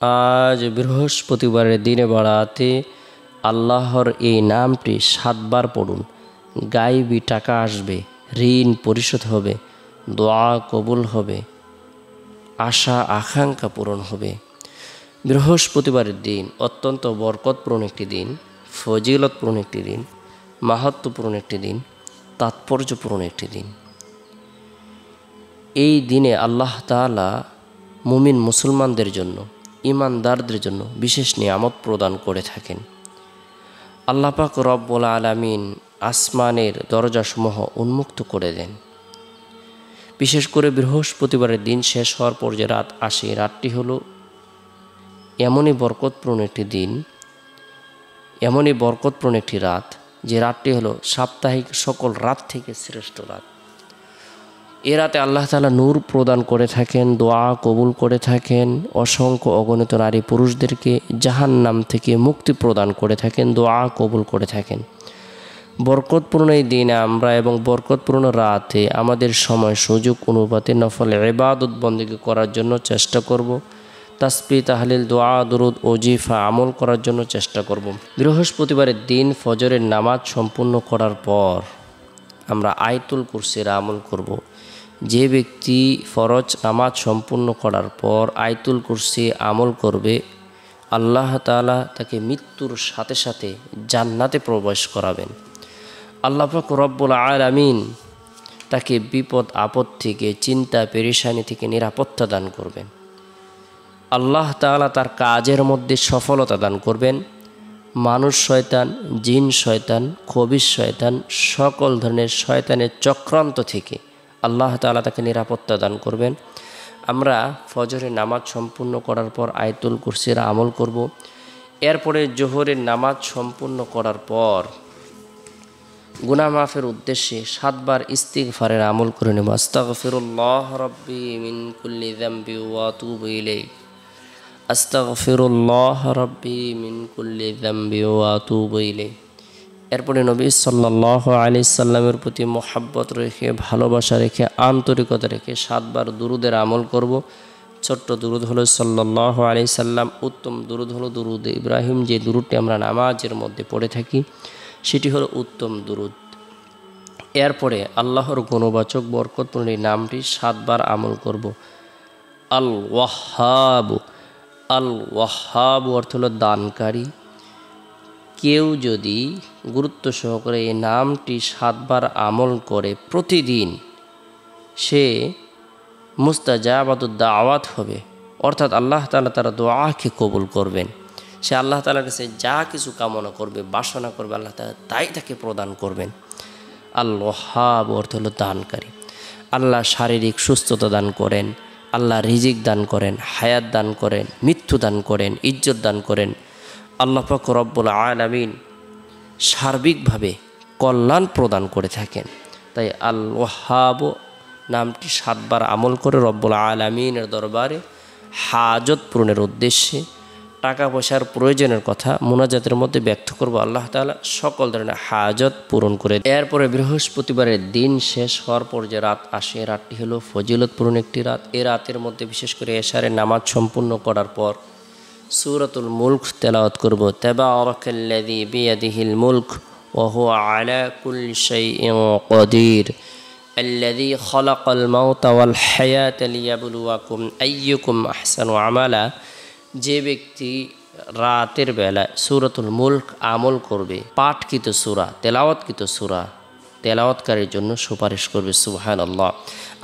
আজ বৃহস্পতিবারের দিনে বাড়াতে আল্লাহর এই নামটি 7 বার পড়ুন। গায়েবী টাকা আসবে, ঋণ পরিশোধ হবে, দোয়া কবুল হবে, আশা আকাঙ্ক্ষা পূরণ হবে। বৃহস্পতিবারের দিন অত্যন্ত বরকতপূর্ণ একটি দিন, ফজিলতপূর্ণ একটি দিন, মাহাত্ম্যপূর্ণ একটি দিন, তাৎপর্যপূর্ণ একটি দিন। এই দিনে আল্লাহ তাআলা মুমিন মুসলমানদের জন্য, ঈমানদারদের জন্য বিশেষ নিয়ামত প্রদান করে থাকেন। আল্লাহ পাক রব্বুল আলামিন আসমানের দরজাসমূহ উন্মুক্ত করে দেন। বিশেষ করে বৃহস্পতিবারের দিন শেষ হওয়ার পর যে রাত আসে, রাতটি হলো এমনই বরকতপূর্ণ একটি দিন, এমনই বরকতপূর্ণ একটি রাত, যে রাতটি হলো সাপ্তাহিক সকল রাত থেকে শ্রেষ্ঠ রাত। এ রাতে আল্লাহ তাআলা নূর প্রদান করে থাকেন, দোয়া কবুল করে থাকেন, অসংখ্য অগণিত নারী পুরুষদেরকে জাহান্নাম থেকে মুক্তি প্রদান করে থাকেন, দোয়া কবুল করে থাকেন। বরকতপূর্ণ এই দিনে আমরা এবং বরকতপূর্ণ রাতে আমাদের সময় সুযোগ অনুপাতে নফল ইবাদত বন্দেগী করার জন্য চেষ্টা করব। তাসবিহ তাহলিল দোয়া দুরুদ ওজিফা আমল করার জন্য চেষ্টা করব। বৃহস্পতিবারের দিন ফজরের নামাজ সম্পূর্ণ করার পর আমরা আয়াতুল কুরসির আমল করব। যে ব্যক্তি ফরজ নামাজ সম্পূর্ণ করার পর আয়াতুল কুরসি আমল করবে, আল্লাহ তাআলা তাকে মৃত্যুর সাথে সাথে জান্নাতে প্রবেশ করাবেন। আল্লাহ পাক রব্বুল আলামিন তাকে বিপদ আপদ থেকে, চিন্তা পেরেশানি থেকে নিরাপত্তা দান করবেন। আল্লাহ তাআলা তার কাজের মধ্যে সফলতা দান করবেন। মানুষ শয়তান, জিন শয়তান, খবিশ শয়তান, সকল ধরনের শয়তানের চক্রান্ত থেকে আল্লাহ তাআলা তাকে নিরাপত্তা দান করবেন। আমরা ফজরের নামাজ সম্পূর্ণ করার পর আয়াতুল কুরসির আমল করব। এরপরে জোহরের নামাজ সম্পূর্ণ করার পর গুনাহ মাফের উদ্দেশ্যে 7 বার ইস্তিগফারের আমল করে নেব। আস্তাগফিরুল্লাহ রাব্বি মিন কুল্লি যামবি ওয়া আতুবু ইলাইহি, আস্তাগফিরুল্লাহ রাব্বি মিন কুল্লি যামবি ওয়া আতুবু ইলাইহি। এরপরে নবী সাল্লাল্লাহু আলাইহি সাল্লামের প্রতি মোহাব্বত রেখে, ভালোবাসা রেখে, আন্তরিকতা রেখে 7 বার দুরুদের আমল করব। ছোট্ট দুরুদ হলো সাল্লাল্লাহু আলাইহি সাল্লাম, উত্তম দুরুদ হলো দুরুদ ইব্রাহিম, যে দুরুদটি আমরা নামাজের মধ্যে পড়ে থাকি, সেটি হলো উত্তম দুরুদ। এরপরে আল্লাহর গুণবাচক বরকতপূর্ণ এই নামটি 7 বার আমল করব। আল ওয়াহ্হাব। আল ওয়াহ্হাব অর্থ হলো দানকারী। কেউ যদি গুরুত্ব সহকারে এই নামটি 7 বার আমল করে প্রতিদিন, সে মুস্তাজাবাতুদ দাওয়াত হবে, অর্থাৎ আল্লাহ তাআলা তার দোয়াকে কবুল করবেন। সে আল্লাহ তাআলার কাছে যা কিছু কামনা করবে, বাসনা করবে, আল্লাহ তাআলা তাই তাকে প্রদান করবেন। আল ওয়াহ্হাব অর্থ হলো দানকারী। আল্লাহ শারীরিক সুস্থতা দান করেন, আল্লাহ রিজিক দান করেন, হায়াত দান করেন, মৃত্যু দান করেন, ইজ্জত দান করেন। আল্লাহ পাক রব্বুল আলামিন সার্বিকভাবে কল্যাণ প্রদান করে থাকেন। তাই আল ওয়াহ্হাব নামটি 7 বার আমল করে রব্বুল আলামিনের দরবারে হাজত পূরণের উদ্দেশ্যে, টাকা পয়সার প্রয়োজনের কথা মুনাজাতের মধ্যে ব্যক্ত করব। আল্লাহ তাআলা সকল ধরনের হাজত পূরণ করে। এরপরে বৃহস্পতিবারের দিন শেষ হওয়ার পর যে রাত আসে, রাতটি হলো ফজিলতপূর্ণ একটি রাত। এই রাতের মধ্যে বিশেষ করে এশারের নামাজ সম্পূর্ণ করার পর সূরাতুল মুলক তেলাওয়াত করব। তাবারাকাল্লাযী বিয়াদিহিল মুলক ওয়া হুয়া আলা কুল্লি শাইইন কাদির, আল্লাযী খালাকাল মাউতা ওয়াল হায়াতা লিয়াবলুয়াকুম আইয়ুকুম আহসানু আমালা। যে ব্যক্তি রাতের বেলায় সূরাতুল মুলক আমল করবে, পাঠকৃত সূরা, তেলাওয়াতকৃত সূরা তেলাওয়াতকারীর জন্য সুপারিশ করবে। সুবহানাল্লাহ।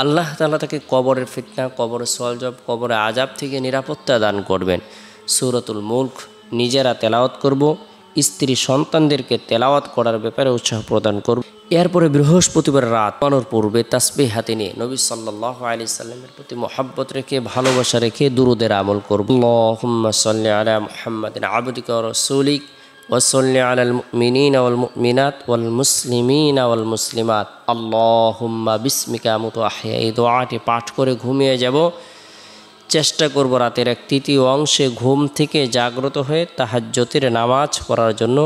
আল্লাহ তাআলা তাকে কবরের ফিতনা, কবরের সওয়াল, কবরের আযাব থেকে নিরাপত্তা দান করবেন। সূরাতুল মুলক নিজেরা তেলাওয়াত করব, স্ত্রী সন্তানদেরকে তেলাওয়াত করার ব্যাপারে উৎসাহ প্রদান করব। এরপরে বৃহস্পতিবার রাত পানোর পূর্বে তাসবিহ হাতে নিয়ে নবী সাল্লাল্লাহু আলাইহি সাল্লামের প্রতি মোহাব্বত রেখে, ভালোবাসা রেখে দুরুদের আমল করব। আল্লাহুম্মা সাল্লি আলা মুহাম্মাদিন আবদিকা ওয়া রাসূলিক ওয়া সাল্লি আলাল মুমিনিনা ওয়াল মুমিনাত ওয়াল মুসলিমিনা ওয়াল মুসলিমাত আল্লাহুম্মা বিসমিকা আমুতু ওয়া আহয়া। এই দোয়াটি পাঠ করে ঘুমিয়ে যাব। চেষ্টা করব রাতের 1/3 অংশে ঘুম থেকে জাগ্রত হয়ে তাহাজ্জুদের নামাজ পড়ার জন্য।